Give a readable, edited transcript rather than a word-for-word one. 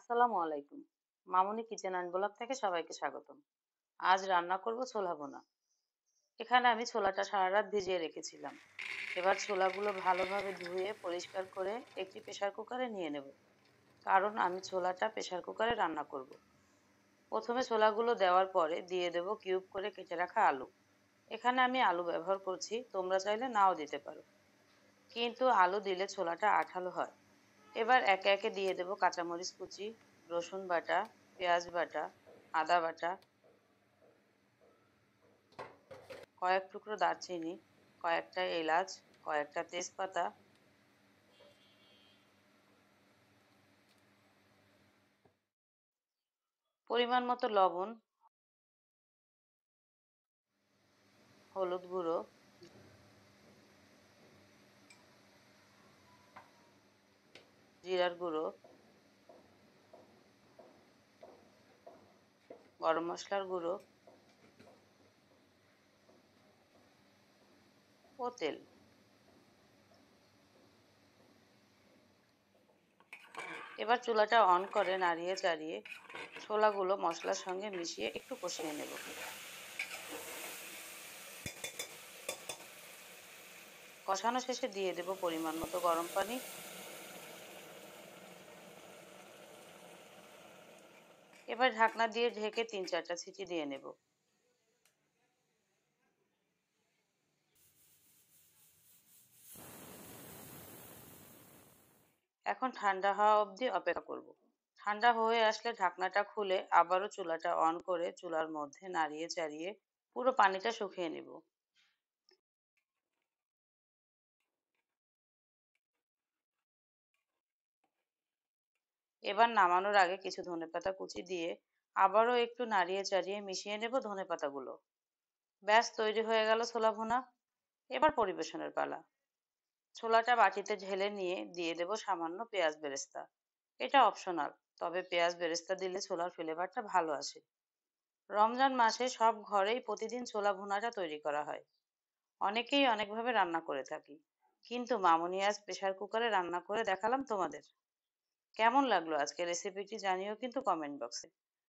আসসালামু আলাইকুম। মামুনি kitchen and blog থেকে সবাইকে স্বাগতম। আজ রান্না করব ছোলা ভুনা। এখানে আমি ছোলাটা সারা রাত ভিজিয়ে রেখেছিলাম। এবার ছোলাগুলো ভালোভাবে ধুয়ে পরিষ্কার করে একটি প্রেসার কুকারে নিয়ে নেব, কারণ আমি ছোলাটা প্রেসার কুকারে রান্না করব। প্রথমে ছোলাগুলো দেওয়ার পরে দিয়ে দেব কিউব করে কেটে রাখা আলু। এখানে আমি আলু ব্যবহার করছি, তোমরা চাইলে নাও দিতে পারো, কিন্তু আলু দিলে ছোলাটা আঠালো হয়। এবার একে একে দিয়ে দেব কাঁচামরিচ কুচি, রসুন বাটা, পেঁয়াজ বাটা, আদা বাটা, কয়েক টুকরো দারচিনি, কয়েকটা এলাচ, কয়েকটা তেজপাতা, পরিমাণ মতো লবণ, হলুদ গুঁড়ো, জিরার গুঁড়ো, গরম মশলার গুঁড়ো ও তেল। এবার চুলাটা অন করে নাড়িয়ে চাড়িয়ে ছোলাগুলো মশলার সঙ্গে মিশিয়ে একটু কষিয়ে নেব। কষানো শেষে দিয়ে দেব পরিমাণ মতো গরম পানি। এবার ঢাকনা দিয়ে ঢেকে 3-4টা সিটি দিয়ে নেব। এখন ঠান্ডা হওয়া অবধি অপেক্ষা করব। ঠান্ডা হয়ে আসলে ঢাকনাটা খুলে আবারও চুলাটা অন করে চুলার মধ্যে নাড়িয়ে চাড়িয়ে পুরো পানিটা শুকিয়ে নেব। এবার নামানোর আগে কিছু ধনেপাতা কুচি দিয়ে আবারও একটু নাড়িয়ে চাড়িয়ে মিশিয়ে নেব ধনেপাতাগুলো। ব্যাস, তৈরি হয়ে গেল ছোলা ভুনা। এবার পরিবেশনের পালা। ছোলাটা বাটিতে ঢেলে নিয়ে দিয়ে দেব সামান্য পেঁয়াজ বেরেস্তা। এটা অপশনাল, তবে পেঁয়াজ বেরেস্তা দিলে ছোলার ফ্লেভারটা ভালো আসে। রমজান মাসে সব ঘরেই প্রতিদিন ছোলা ভুনাটা তৈরি করা হয়। অনেকেই অনেকভাবে রান্না করে থাকি, কিন্তু মামুনি আজ প্রেসার কুকারে রান্না করে দেখালাম তোমাদের। কেমন লাগলো আজকের রেসিপিটি জানিও কিন্তু কমেন্ট বক্সে।